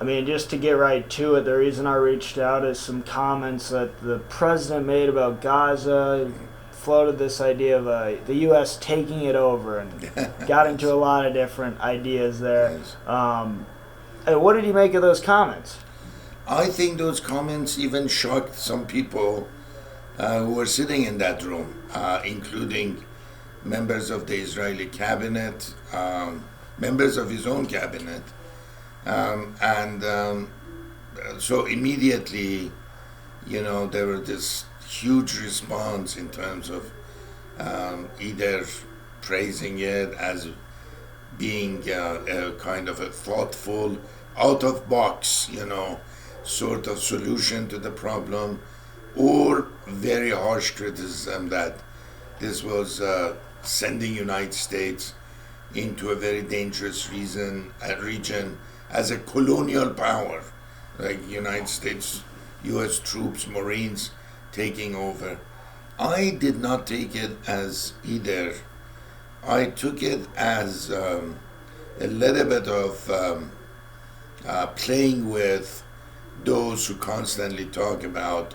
I mean, just to get right to it, the reason I reached out is some comments that the president made about Gaza. Floated this idea of the U.S. taking it over and got into a lot of different ideas there. Yes. What did you make of those comments? I think those comments even shocked some people who were sitting in that room, including members of the Israeli cabinet, members of his own cabinet. So immediately, there was this huge response in terms of either praising it as being a kind of a thoughtful, out of box, sort of solution to the problem, or very harsh criticism that this was sending United States into a very dangerous region as a colonial power, like United States, U.S. troops, Marines taking over. I did not take it as either. I took it as a little bit of playing with those who constantly talk about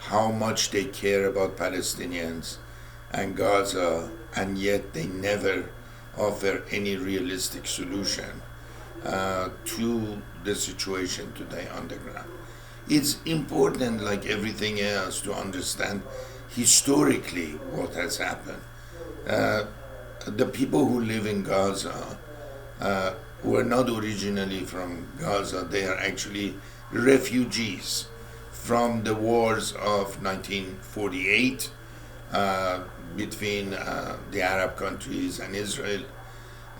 how much they care about Palestinians and Gaza, and yet they never offer any realistic solution to the situation today on the ground. It's important, like everything else, to understand historically what has happened. The people who live in Gaza were not originally from Gaza. They are actually refugees from the wars of 1948 between the Arab countries and Israel.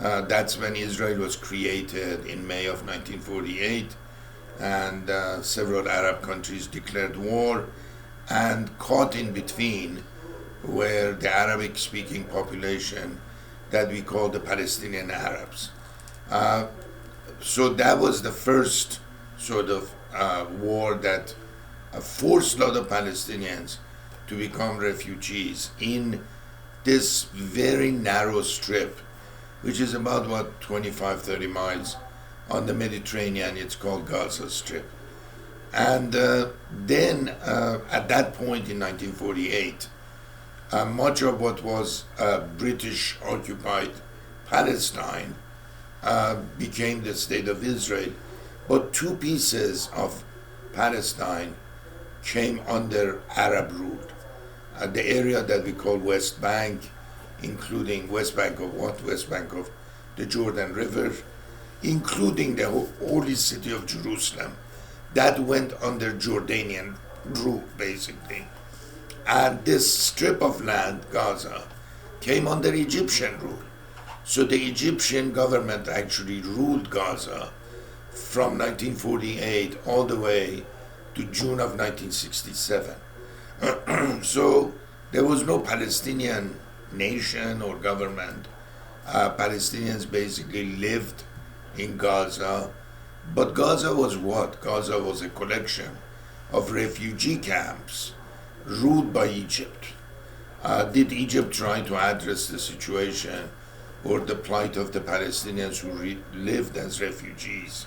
That's when Israel was created in May of 1948, and several Arab countries declared war, and caught in between were the Arabic-speaking population that we call the Palestinian Arabs. So that was the first sort of war that forced a lot of Palestinians to become refugees in this very narrow strip, which is about 25-30 miles on the Mediterranean. It's called Gaza Strip. And then at that point in 1948, much of what was British occupied Palestine became the state of Israel, but two pieces of Palestine came under Arab rule. The area that we call West Bank, including West Bank of what? West Bank of the Jordan River, including the holy city of Jerusalem, that went under Jordanian rule, basically. And this strip of land, Gaza, came under Egyptian rule. So the Egyptian government actually ruled Gaza from 1948 all the way to June of 1967. So there was no Palestinian nation or government. Palestinians basically lived in Gaza. But Gaza was what? Gaza was a collection of refugee camps ruled by Egypt. Did Egypt try to address the situation or the plight of the Palestinians who lived as refugees,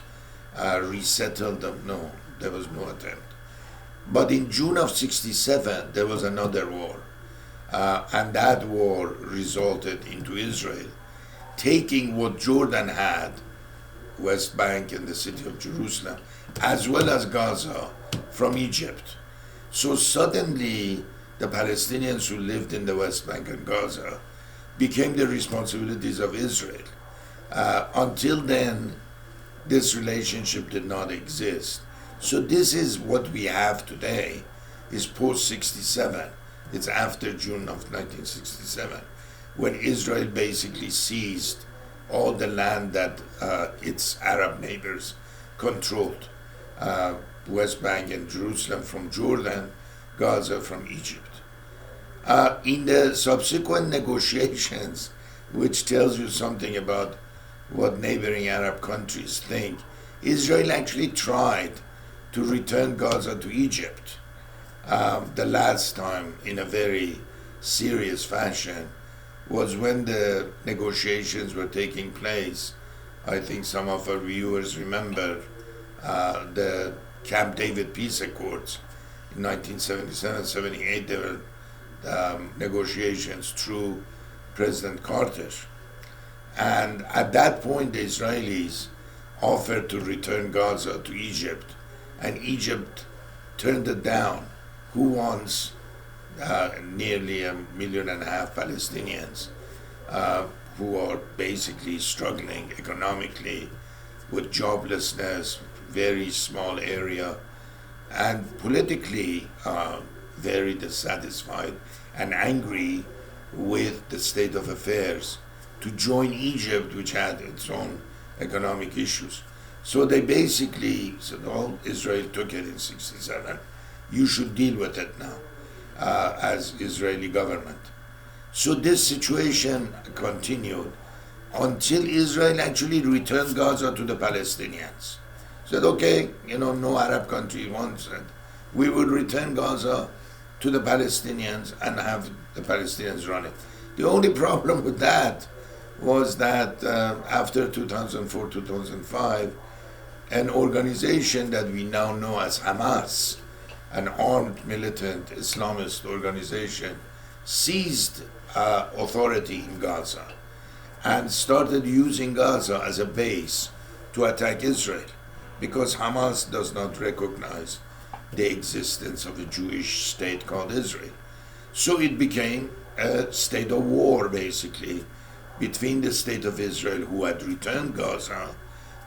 resettle them? No, there was no attempt. But in June of 67, there was another war. And that war resulted into Israel taking what Jordan had, West Bank and the city of Jerusalem, as well as Gaza, from Egypt. So suddenly, the Palestinians who lived in the West Bank and Gaza became the responsibilities of Israel. Until then, this relationship did not exist. So this is what we have today, is post-67. It's after June of 1967, when Israel basically seized all the land that its Arab neighbors controlled. West Bank and Jerusalem from Jordan, Gaza from Egypt. In the subsequent negotiations, which tells you something about what neighboring Arab countries think, Israel actually tried to return Gaza to Egypt. The last time, in a very serious fashion, was when the negotiations were taking place. I think some of our viewers remember the Camp David Peace Accords in 1977-78. There were negotiations through President Carter. And at that point, the Israelis offered to return Gaza to Egypt, and Egypt turned it down. Who wants nearly 1.5 million Palestinians who are basically struggling economically with joblessness, very small area, and politically very dissatisfied and angry with the state of affairs, to join Egypt, which had its own economic issues. So they basically said, oh, Israel took it in 1967, you should deal with it now as Israeli government. So this situation continued until Israel actually returned Gaza to the Palestinians. Said, okay, no Arab country wants it. We will return Gaza to the Palestinians and have the Palestinians run it. The only problem with that was that after 2004, 2005, an organization that we now know as Hamas, an armed militant Islamist organization, seized authority in Gaza and started using Gaza as a base to attack Israel, because Hamas does not recognize the existence of a Jewish state called Israel. So it became a state of war, basically, between the state of Israel, who had returned Gaza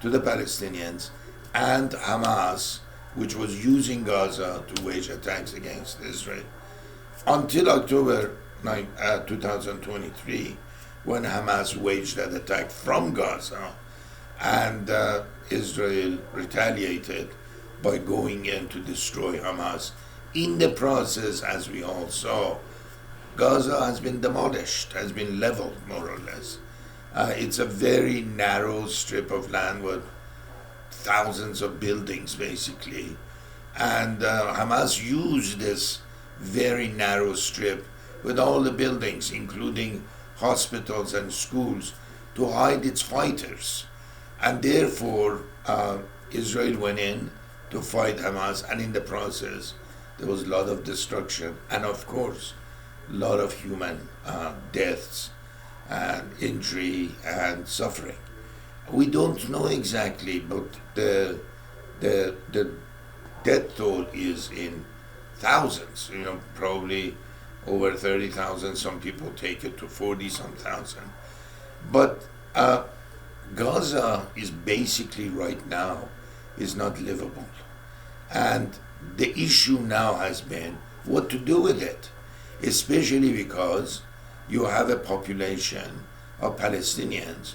to the Palestinians, and Hamas, which was using Gaza to wage attacks against Israel, until October 2023, when Hamas waged that attack from Gaza, and Israel retaliated by going in to destroy Hamas. In the process, as we all saw, Gaza has been demolished, has been leveled, more or less. It's a very narrow strip of land with thousands of buildings, basically. And Hamas used this very narrow strip with all the buildings, including hospitals and schools, to hide its fighters. And therefore, Israel went in to fight Hamas, and in the process, there was a lot of destruction, and of course, a lot of human deaths and injury and suffering. We don't know exactly, but the death toll is in thousands, probably over 30,000. Some people take it to 40-some thousand. But Gaza is basically right now is not livable. And the issue now has been what to do with it, especially because you have a population of Palestinians,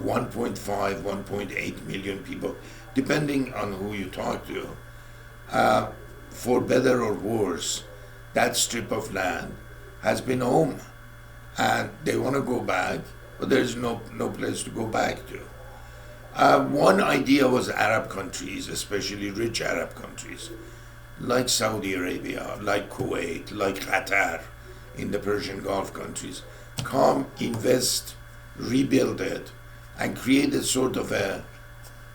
1.5, 1.8 million people, depending on who you talk to. For better or worse, that strip of land has been home, and they want to go back, but there's no place to go back to. One idea was Arab countries, especially rich Arab countries, like Saudi Arabia, like Kuwait, like Qatar, in the Persian Gulf countries, come, invest, rebuild it, and create a sort of a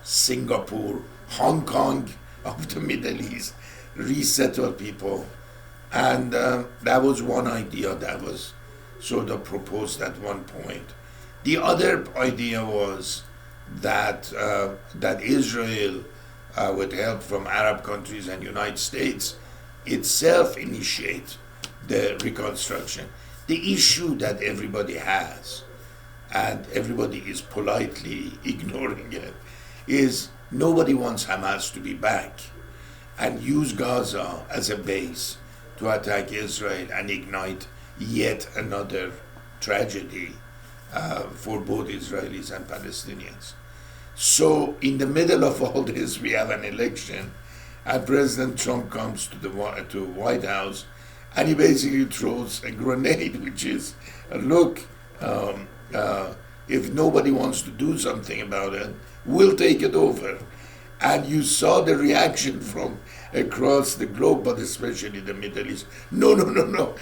Singapore, Hong Kong of the Middle East, resettle people. And that was one idea that was sort of proposed at one point. The other idea was that Israel, with help from Arab countries and United States, itself initiate the reconstruction. The issue that everybody has, and everybody is politely ignoring it, is nobody wants Hamas to be back and use Gaza as a base to attack Israel and ignite yet another tragedy for both Israelis and Palestinians. So in the middle of all this, we have an election, and President Trump comes to the White House, and he basically throws a grenade, which is, look, if nobody wants to do something about it, we'll take it over. And you saw the reaction from across the globe, but especially the Middle East. No,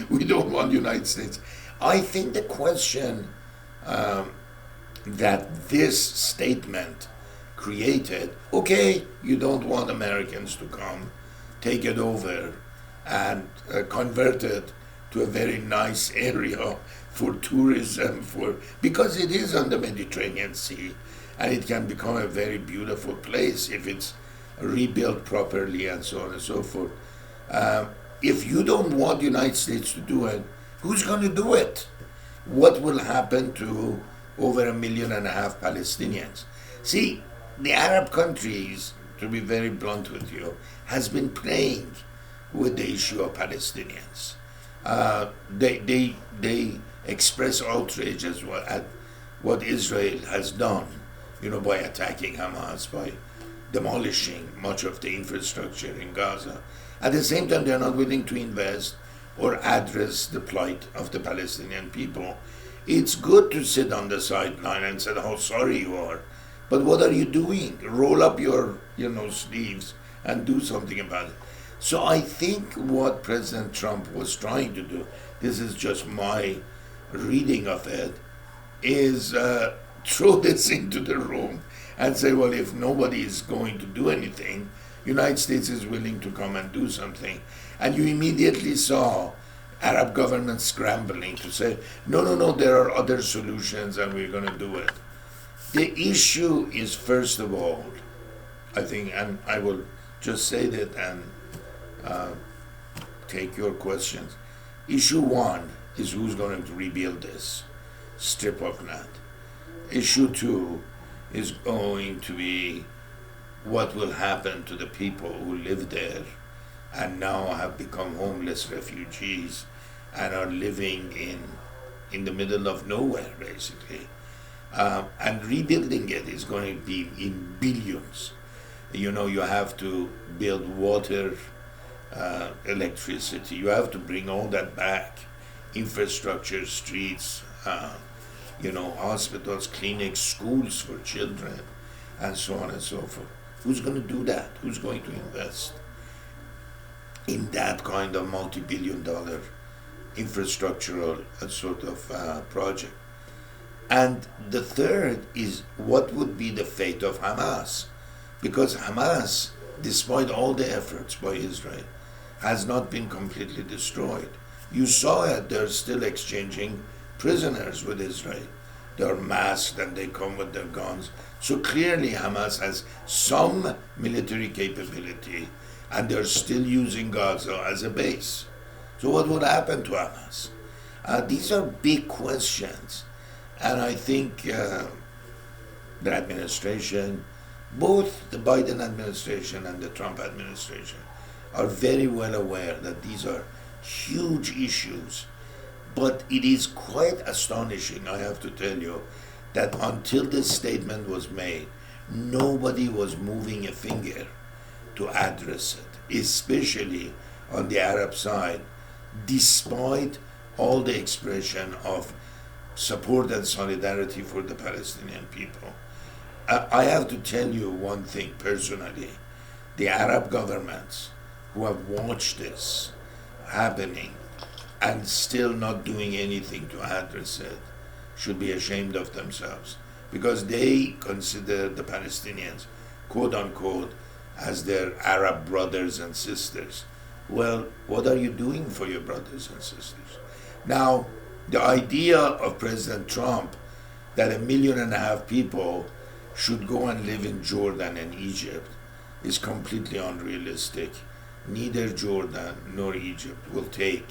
we don't want the United States. I think the question that this statement created. Okay, you don't want Americans to come, take it over, and convert it to a very nice area for tourism, because it is on the Mediterranean Sea, and it can become a very beautiful place if it's rebuilt properly and so on and so forth. If you don't want the United States to do it, who's going to do it? What will happen to over 1.5 million Palestinians? See, the Arab countries, to be very blunt with you, has been playing with the issue of Palestinians. They express outrage as well at what Israel has done, by attacking Hamas, by demolishing much of the infrastructure in Gaza. At the same time, they are not willing to invest or address the plight of the Palestinian people. It's good to sit on the sideline and say how sorry you are, but what are you doing? Roll up your sleeves and do something about it. So I think what President Trump was trying to do, this is just my reading of it, is throw this into the room and say, well, if nobody is going to do anything, United States is willing to come and do something. And you immediately saw Arab governments scrambling to say, no, there are other solutions and we're going to do it. The issue is, first of all, I think, and I will just say that and take your questions. Issue one is who's going to rebuild this strip of land. Issue two is going to be what will happen to the people who live there and now have become homeless refugees and are living in the middle of nowhere, basically. And rebuilding it is going to be in billions. You have to build water, electricity. You have to bring all that back. Infrastructure, streets, hospitals, clinics, schools for children, and so on and so forth. Who's going to do that? Who's going to invest in that kind of multi-billion-dollar infrastructural sort of project? And the third is, what would be the fate of Hamas? Because Hamas, despite all the efforts by Israel, has not been completely destroyed. You saw it, they're still exchanging prisoners with Israel. They're masked and they come with their guns. So clearly Hamas has some military capability and they're still using Gaza as a base. So what would happen to Hamas? These are big questions. And I think the administration, both the Biden administration and the Trump administration, are very well aware that these are huge issues. But it is quite astonishing, I have to tell you, that until this statement was made, nobody was moving a finger to address it, especially on the Arab side, despite all the expression of support and solidarity for the Palestinian people. I have to tell you one thing personally. The Arab governments who have watched this happening and still not doing anything to address it should be ashamed of themselves, because they consider the Palestinians, quote unquote, as their Arab brothers and sisters. Well, what are you doing for your brothers and sisters? Now, the idea of President Trump that 1.5 million people should go and live in Jordan and Egypt is completely unrealistic. Neither Jordan nor Egypt will take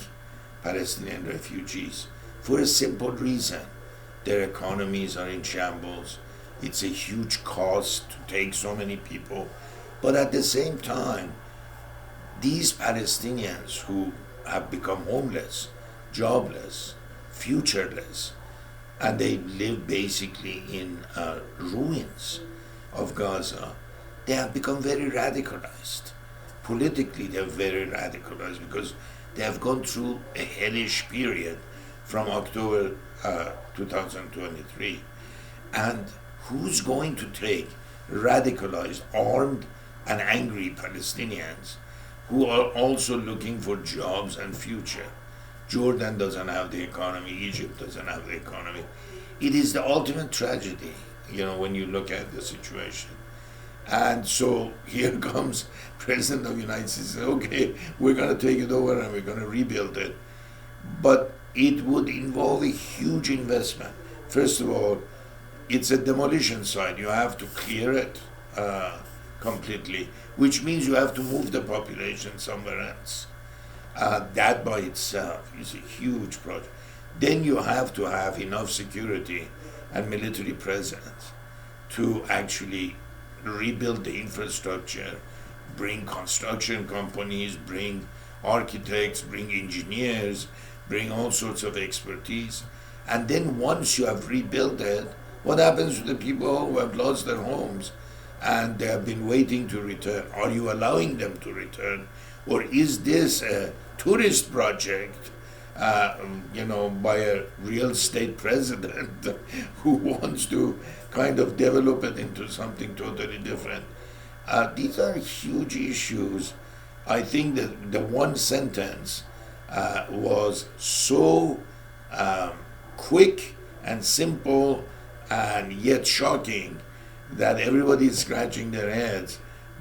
Palestinian refugees for a simple reason. Their economies are in shambles. It's a huge cost to take so many people. But at the same time, these Palestinians who have become homeless, jobless, futureless, and they live basically in ruins of Gaza, they have become very radicalized. Politically, they're very radicalized because they have gone through a hellish period from October 2023. And who's going to take radicalized, armed, and angry Palestinians who are also looking for jobs and future? Jordan doesn't have the economy, Egypt doesn't have the economy. It is the ultimate tragedy, when you look at the situation. And so here comes President of the United States, okay, we're going to take it over and we're going to rebuild it. But it would involve a huge investment. First of all, it's a demolition site. You have to clear it completely, which means you have to move the population somewhere else. That by itself is a huge project. Then you have to have enough security and military presence to actually rebuild the infrastructure, bring construction companies, bring architects, bring engineers, bring all sorts of expertise. And then once you have rebuilt it, what happens to the people who have lost their homes and they have been waiting to return? Are you allowing them to return? Or is this a tourist project, by a real state president who wants to kind of develop it into something totally different? These are huge issues. I think that the one sentence was so quick and simple and yet shocking that everybody is scratching their heads,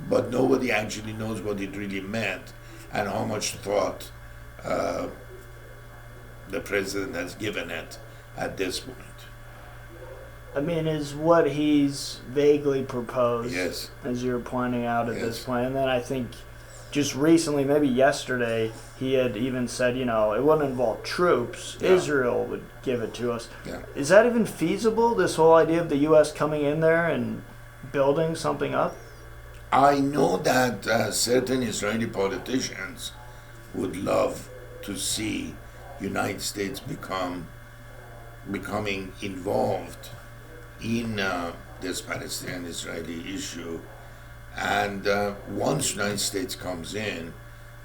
but nobody actually knows what it really meant and how much thought the president has given it at this point. I mean, is what he's vaguely proposed, Yes. as you're pointing out at Yes. this point. And then I think just recently, maybe yesterday, he had even said, it wouldn't involve troops. Yeah. Israel would give it to us. Yeah. Is that even feasible, this whole idea of the U.S. coming in there and building something up? I know that certain Israeli politicians would love to see United States becoming involved in this Palestinian-Israeli issue. And once United States comes in,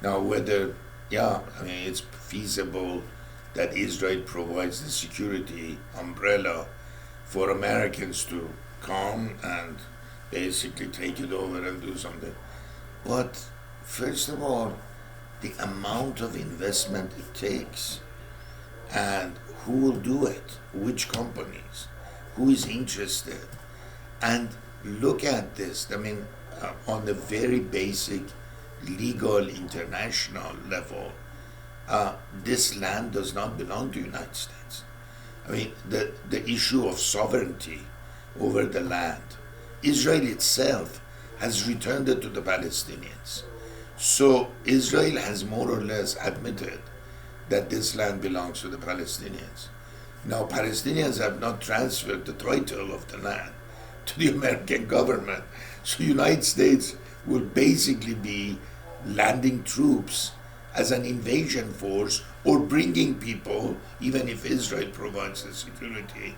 now whether, it's feasible that Israel provides the security umbrella for Americans to come and basically take it over and do something. But first of all, the amount of investment it takes and who will do it, which companies, who is interested. And look at this, on the very basic legal international level, this land does not belong to the United States. The issue of sovereignty over the land, Israel itself has returned it to the Palestinians. So Israel has more or less admitted that this land belongs to the Palestinians. Now, Palestinians have not transferred the title of the land to the American government. So United States will basically be landing troops as an invasion force or bringing people, even if Israel provides the security,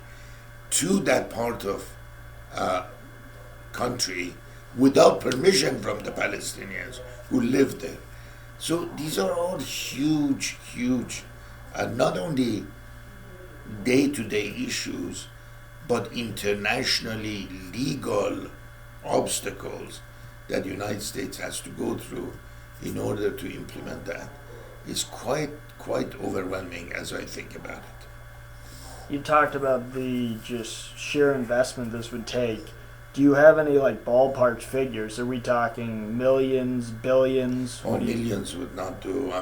to that part of country without permission from the Palestinians who live there. So these are all huge, not only day-to-day issues, but internationally legal obstacles that the United States has to go through in order to implement that. Is quite overwhelming as I think about it. You talked about the just sheer investment this would take. Do you have any ballpark figures? Are we talking millions, billions? Millions would not do.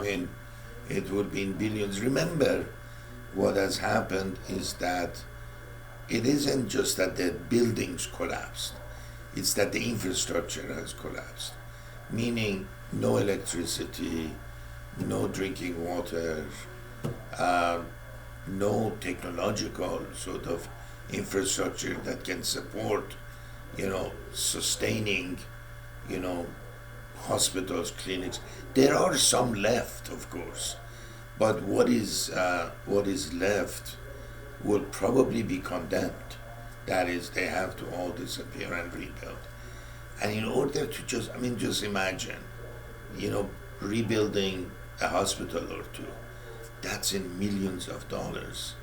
It would be in billions. Remember, what has happened is that it isn't just that the buildings collapsed. It's that the infrastructure has collapsed. Meaning no electricity, no drinking water, no technological sort of infrastructure that can support sustaining, hospitals, clinics. There are some left, of course, but what is left will probably be condemned. That is, they have to all disappear and rebuild. And in order to just imagine, rebuilding a hospital or two, that's in millions of dollars,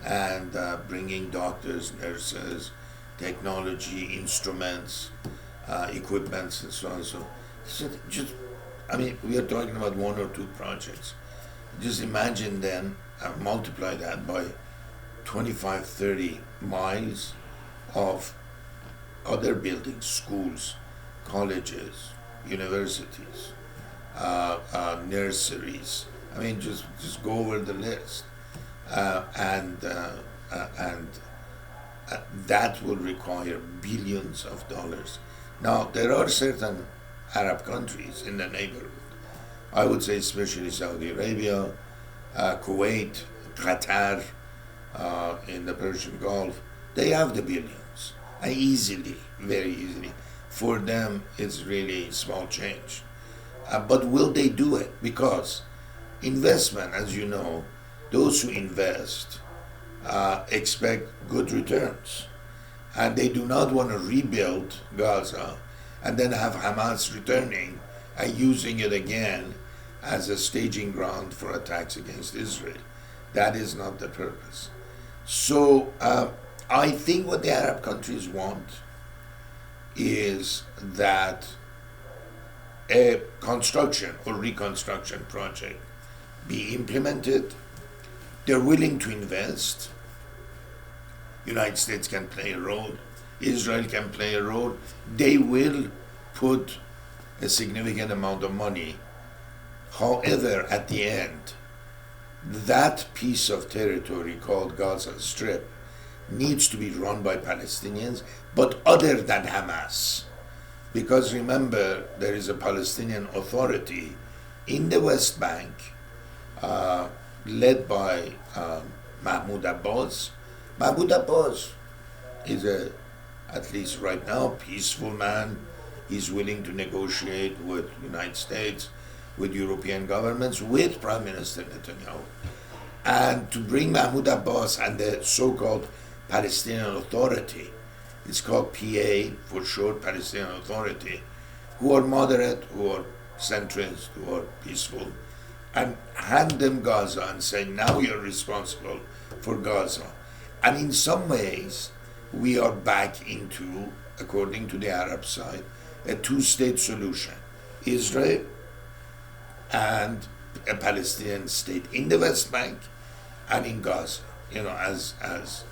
and bringing doctors, nurses, technology, instruments, equipments, and so on. So we are talking about one or two projects. Just imagine then, multiply that by 25, 30 miles of other buildings, schools, colleges, universities, nurseries. I mean, just go over the list, and that will require billions of dollars. Now, there are certain Arab countries in the neighborhood. I would say especially Saudi Arabia, Kuwait, Qatar, in the Persian Gulf. They have the billions, and easily, very easily. For them, it's really small change. But will they do it? Because investment, as you know, those who invest expect good returns. And they do not want to rebuild Gaza and then have Hamas returning and using it again as a staging ground for attacks against Israel. That is not the purpose. So I think what the Arab countries want is that a construction or reconstruction project be implemented. They're willing to invest. United States can play a role. Israel can play a role. They will put a significant amount of money. However, at the end, that piece of territory called Gaza Strip needs to be run by Palestinians, but other than Hamas. Because remember, there is a Palestinian Authority in the West Bank, led by Mahmoud Abbas. Mahmoud Abbas is at least right now, peaceful man. He's willing to negotiate with United States, with European governments, with Prime Minister Netanyahu. And to bring Mahmoud Abbas and the so-called Palestinian Authority, it's called PA for short, Palestinian Authority, who are moderate, who are centrist, who are peaceful, and hand them Gaza and say, now you're responsible for Gaza. And in some ways, we are back into, according to the Arab side, a two-state solution. Israel and a Palestinian state in the West Bank and in Gaza, as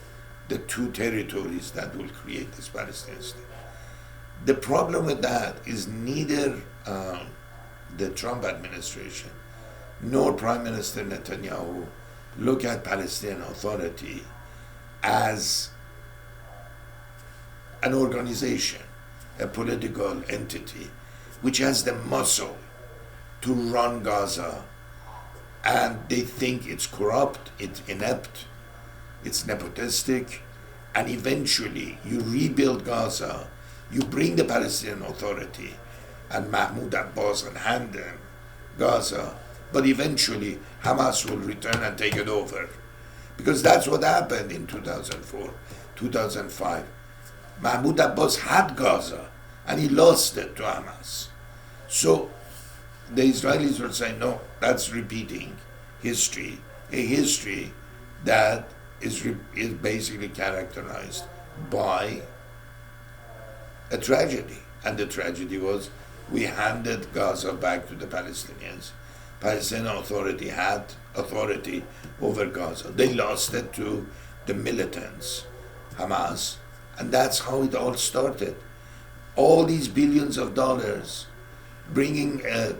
the two territories that will create this Palestinian state. The problem with that is neither the Trump administration nor Prime Minister Netanyahu look at Palestinian Authority as an organization, a political entity, which has the muscle to run Gaza, and they think it's corrupt, it's inept, it's nepotistic, and eventually you rebuild Gaza, you bring the Palestinian Authority and Mahmoud Abbas and hand them Gaza, but eventually Hamas will return and take it over. Because that's what happened in 2004, 2005. Mahmoud Abbas had Gaza and he lost it to Hamas. So the Israelis were saying, no, that's repeating history, a history that is basically characterized by a tragedy. And the tragedy was we handed Gaza back to the Palestinians. Palestinian Authority had authority over Gaza. They lost it to the militants, Hamas, and that's how it all started. All these billions of dollars bringing an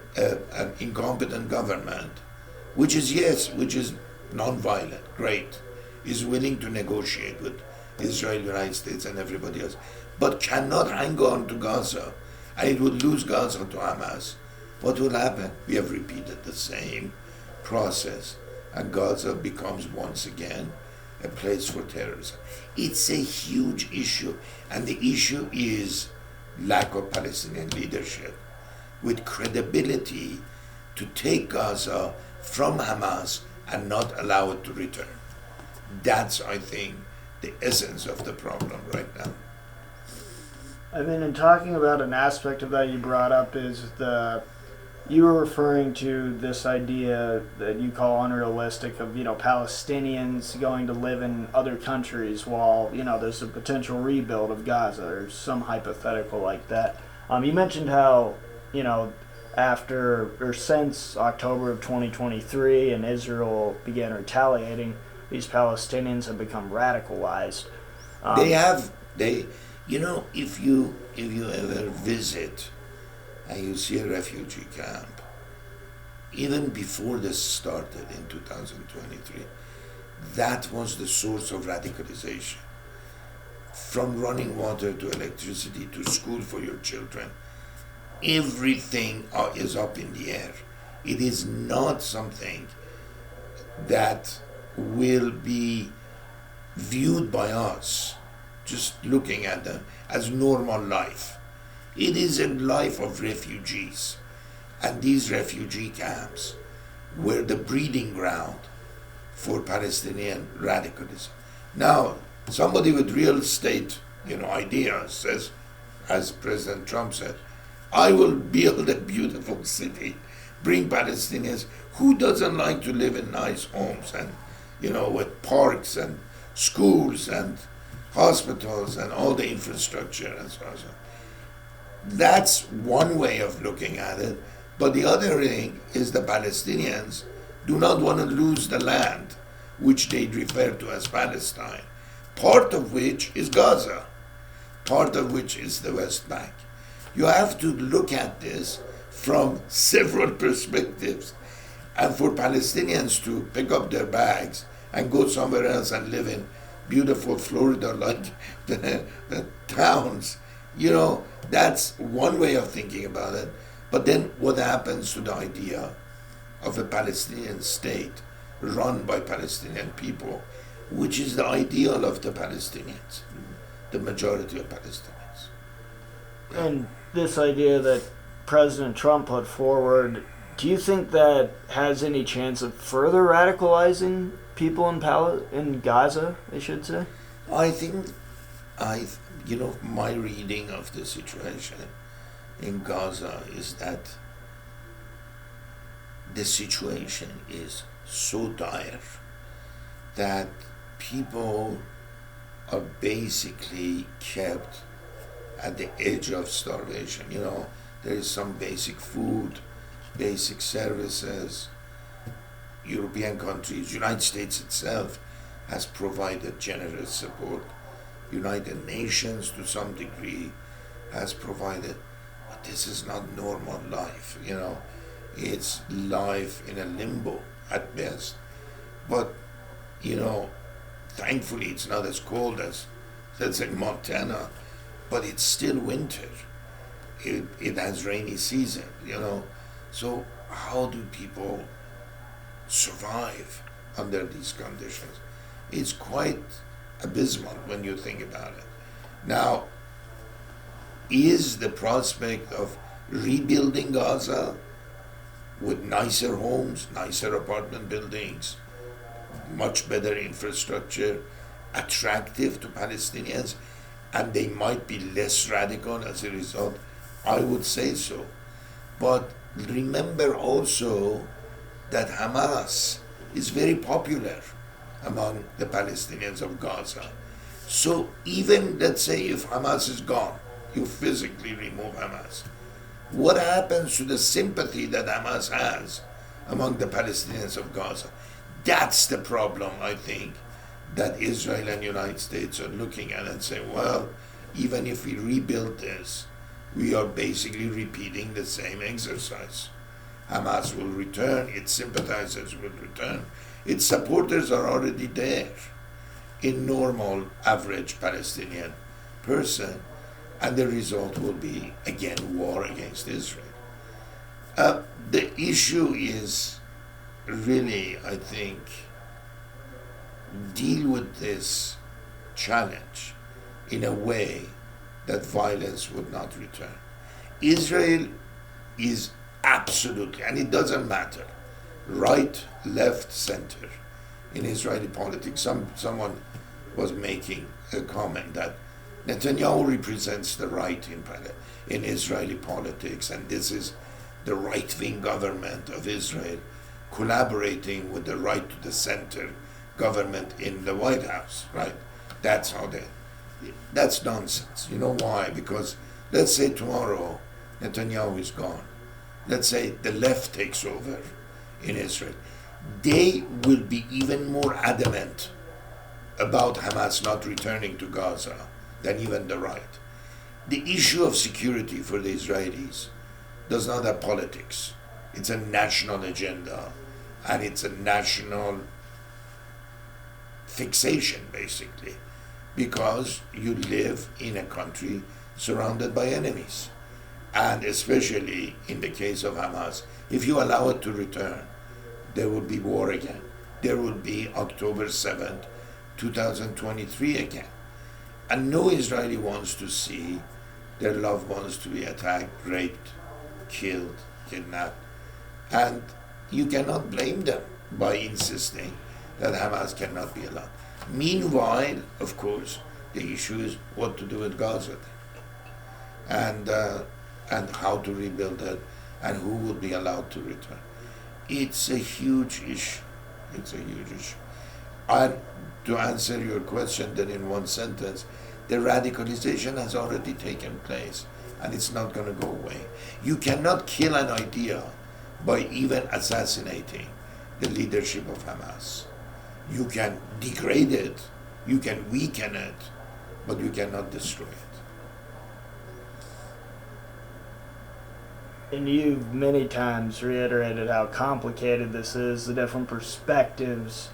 incompetent government, which is non-violent, great, is willing to negotiate with Israel, United States, and everybody else, but cannot hang on to Gaza, and it would lose Gaza to Hamas. What will happen? We have repeated the same process, and Gaza becomes once again a place for terrorism. It's a huge issue, and the issue is lack of Palestinian leadership with credibility to take Gaza from Hamas and not allow it to return. That's, I think, the essence of the problem right now. I mean, in talking about an aspect of that you brought up is you were referring to this idea that you call unrealistic of, Palestinians going to live in other countries while, there's a potential rebuild of Gaza or some hypothetical like that. You mentioned how, after or since October of 2023 and Israel began retaliating, these Palestinians have become radicalized. If you if you ever visit and you see a refugee camp, even before this started in 2023, that was the source of radicalization. From running water to electricity to school for your children, everything is up in the air. It is not something that will be viewed by us just looking at them as normal life. It is a life of refugees, and these refugee camps were the breeding ground for Palestinian radicalism. Now, somebody with real estate, ideas says, as President Trump said, I will build a beautiful city, bring Palestinians. Who doesn't like to live in nice homes and, with parks and schools and hospitals and all the infrastructure and so on. That's one way of looking at it. But the other thing is the Palestinians do not want to lose the land which they refer to as Palestine, part of which is Gaza, part of which is the West Bank. You have to look at this from several perspectives, and for Palestinians to pick up their bags and go somewhere else and live in beautiful Florida like the towns, that's one way of thinking about it. But then what happens to the idea of a Palestinian state run by Palestinian people, which is the ideal of the Palestinians, the majority of Palestinians? And this idea that President Trump put forward, do you think that has any chance of further radicalizing people in Gaza, I should say? I think, my reading of the situation in Gaza is that the situation is so dire that people are basically kept at the edge of starvation. There is some basic food, basic services. European countries, United States itself has provided generous support. United Nations to some degree has provided, but this is not normal life, It's life in a limbo at best. But, thankfully it's not as cold as, let's say, Montana, but it's still winter. It has rainy season, So how do people survive under these conditions? It's quite abysmal when you think about it. Now, is the prospect of rebuilding Gaza with nicer homes, nicer apartment buildings, much better infrastructure, attractive to Palestinians, and they might be less radical as a result? I would say so. But remember also that Hamas is very popular among the Palestinians of Gaza. So even, let's say, if Hamas is gone, you physically remove Hamas, what happens to the sympathy that Hamas has among the Palestinians of Gaza? That's the problem, I think, that Israel and the United States are looking at and saying, well, even if we rebuild this, we are basically repeating the same exercise. Hamas will return, its sympathizers will return, its supporters are already there in normal, average Palestinian person, and the result will be, again, war against Israel. The issue is really, I think, deal with this challenge in a way that violence would not return. Israel is absolutely, and it doesn't matter, right, left, center, in Israeli politics. Someone was making a comment that Netanyahu represents the right in Israeli politics, and this is the right-wing government of Israel collaborating with the right to the center government in the White House, right? That's nonsense. You know why? Because let's say tomorrow Netanyahu is gone. Let's say the left takes over in Israel. They will be even more adamant about Hamas not returning to Gaza than even the right. The issue of security for the Israelis does not have politics. It's a national agenda, and it's a national fixation, basically, because you live in a country surrounded by enemies. And especially in the case of Hamas, if you allow it to return, there will be war again. There will be October 7th, 2023 again. And no Israeli wants to see their loved ones to be attacked, raped, killed, kidnapped. And you cannot blame them by insisting that Hamas cannot be allowed. Meanwhile, of course, the issue is what to do with Gaza and how to rebuild it and who will be allowed to return. It's a huge issue. It's a huge issue. And to answer your question then in one sentence, the radicalization has already taken place and it's not going to go away. You cannot kill an idea by even assassinating the leadership of Hamas. You can degrade it, you can weaken it, but you cannot destroy it. And you've many times reiterated how complicated this is, the different perspectives.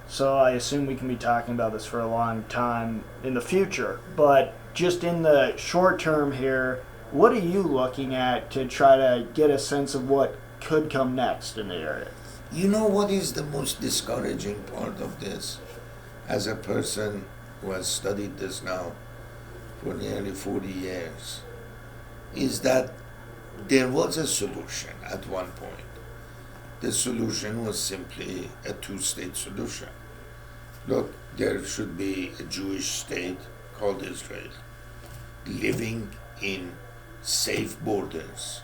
So I assume we can be talking about this for a long time in the future. But just in the short term here, what are you looking at to try to get a sense of what could come next in the area? You know what is the most discouraging part of this? As a person who has studied this now for nearly 40 years, is that there was a solution at one point. The solution was simply a two-state solution. Look, there should be a Jewish state called Israel, living in safe borders,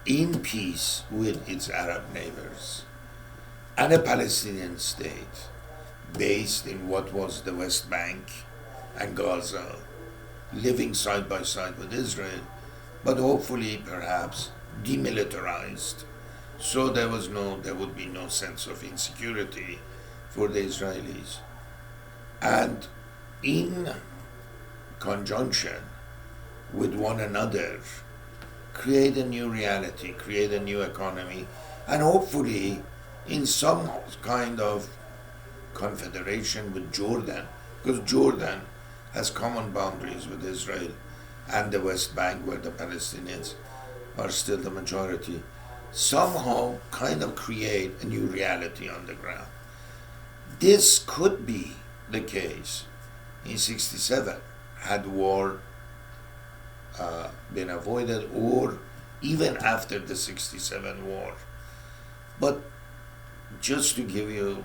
in peace with its Arab neighbors, and a Palestinian state based in what was the West Bank and Gaza, living side by side with Israel, but hopefully perhaps demilitarized, so there would be no sense of insecurity for the Israelis. And in conjunction with one another, create a new reality, create a new economy, and hopefully in some kind of confederation with Jordan, because Jordan has common boundaries with Israel and the West Bank, where the Palestinians are still the majority, somehow kind of create a new reality on the ground. This could be the case in 67 had war been avoided, or even after the 67 war. But just to give you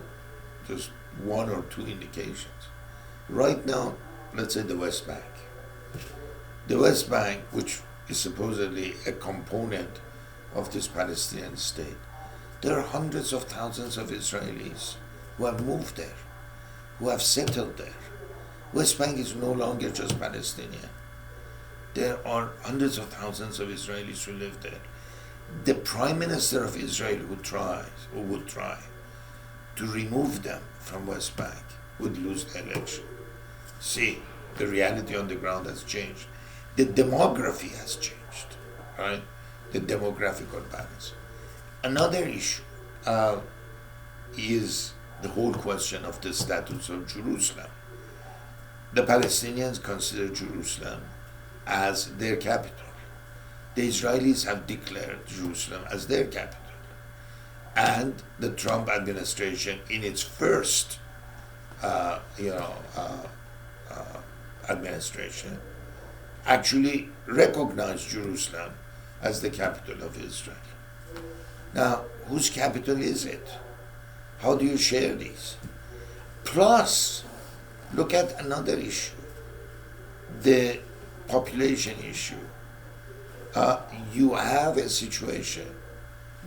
just one or two indications, right now, let's say the West Bank. The West Bank, which is supposedly a component of this Palestinian state, there are hundreds of thousands of Israelis who have moved there, who have settled there. West Bank is no longer just Palestinian. There are hundreds of thousands of Israelis who live there. The Prime Minister of Israel who would try to remove them from West Bank would lose the election. See, the reality on the ground has changed. The demography has changed, right? The demographical balance. Another issue is the whole question of the status of Jerusalem. The Palestinians consider Jerusalem as their capital. The Israelis have declared Jerusalem as their capital. And the Trump administration, in its first administration, actually recognized Jerusalem as the capital of Israel. Now, whose capital is it? How do you share these? Plus, look at another issue, the population issue. You have a situation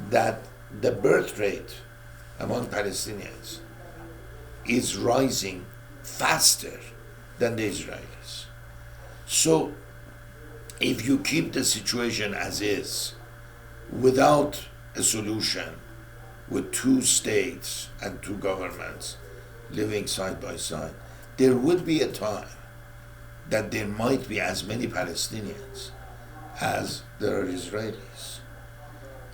that the birth rate among Palestinians is rising faster than the Israelis. So, if you keep the situation as is, without a solution, with two states and two governments living side by side, there would be a time that there might be as many Palestinians as there are Israelis.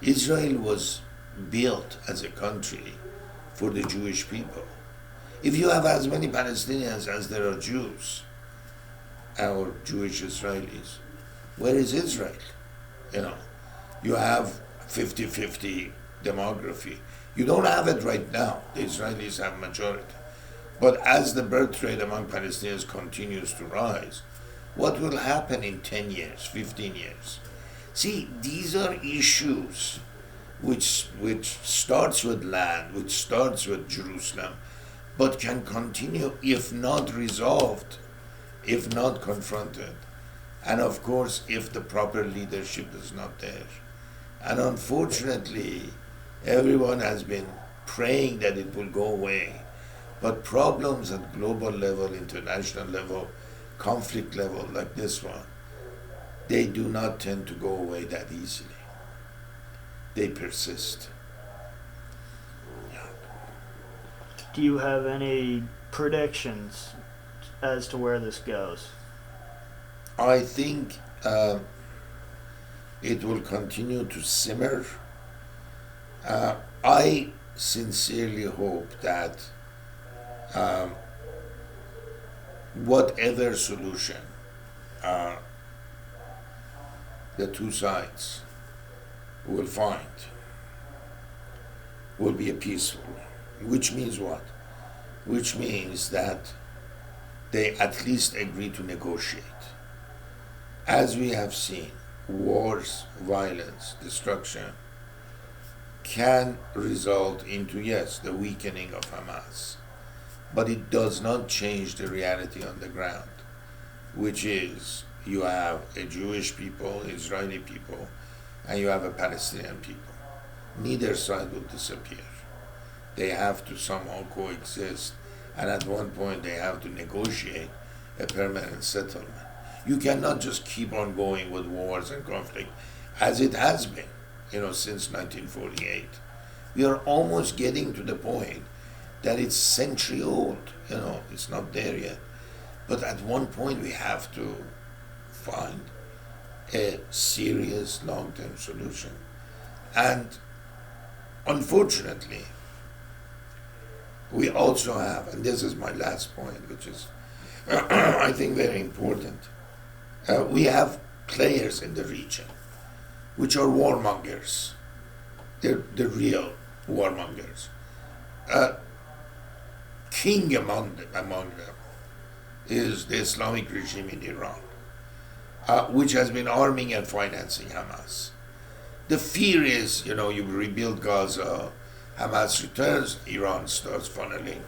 Israel was built as a country for the Jewish people. If you have as many Palestinians as there are Jews, or Jewish Israelis, where is Israel? You know, you have 50-50 demography. You don't have it right now. The Israelis have majority. But as the birth rate among Palestinians continues to rise, what will happen in 10 years, 15 years? See, these are issues which starts with land, which starts with Jerusalem, but can continue if not resolved, if not confronted. And of course, if the proper leadership is not there. And unfortunately, everyone has been praying that it will go away. But problems at global level, international level, conflict level like this one, they do not tend to go away that easily. They persist. Yeah. Do you have any predictions as to where this goes? I think it will continue to simmer. I sincerely hope that whatever solution the two sides will find will be a peaceful one. Which means what? Which means that they at least agree to negotiate. As we have seen, wars, violence, destruction can result into, yes, the weakening of Hamas, but it does not change the reality on the ground, which is you have a Jewish people, Israeli people, and you have a Palestinian people. Neither side will disappear. They have to somehow coexist, and at one point they have to negotiate a permanent settlement. You cannot just keep on going with wars and conflict as it has been, since 1948. We are almost getting to the point that it's century old, it's not there yet. But at one point we have to find a serious long-term solution. And unfortunately, we also have, and this is my last point, which is I think very important, we have players in the region which are warmongers. They're the real warmongers. King among them is the Islamic regime in Iran, which has been arming and financing Hamas. The fear is, you rebuild Gaza, Hamas returns, Iran starts funneling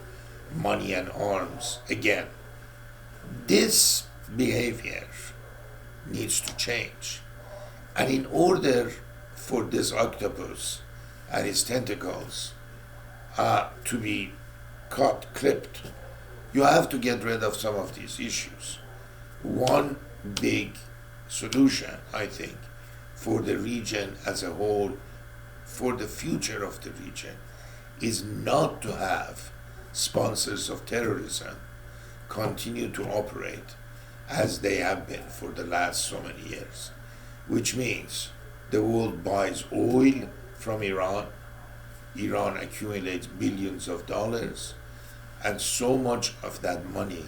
money and arms again. This behavior needs to change. And in order for this octopus and its tentacles to be clipped, you have to get rid of some of these issues. One big solution, I think, for the region as a whole, for the future of the region, is not to have sponsors of terrorism continue to operate as they have been for the last so many years, which means the world buys oil from Iran, Iran accumulates billions of dollars, and so much of that money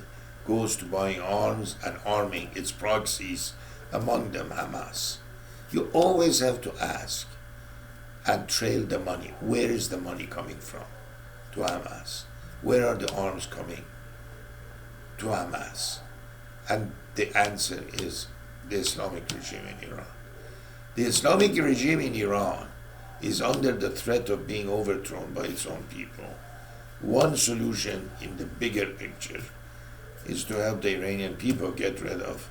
goes to buying arms and arming its proxies, among them Hamas. You always have to ask and trail the money. Where is the money coming from to Hamas? Where are the arms coming to Hamas? And the answer is the Islamic regime in Iran. The Islamic regime in Iran is under the threat of being overthrown by its own people. One solution in the bigger picture is to help the Iranian people get rid of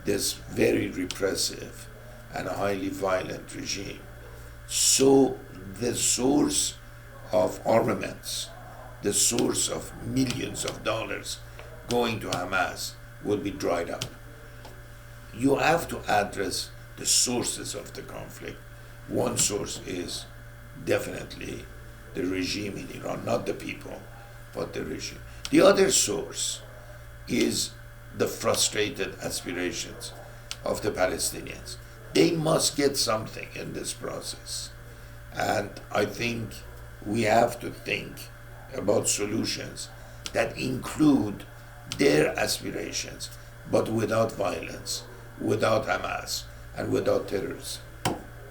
this very repressive and highly violent regime. So the source of armaments, the source of millions of dollars going to Hamas will be dried up. You have to address the sources of the conflict. One source is definitely the regime in Iran, not the people, but the regime. The other source is the frustrated aspirations of the Palestinians. They must get something in this process. And I think we have to think about solutions that include their aspirations, but without violence, without Hamas, and without terrorism.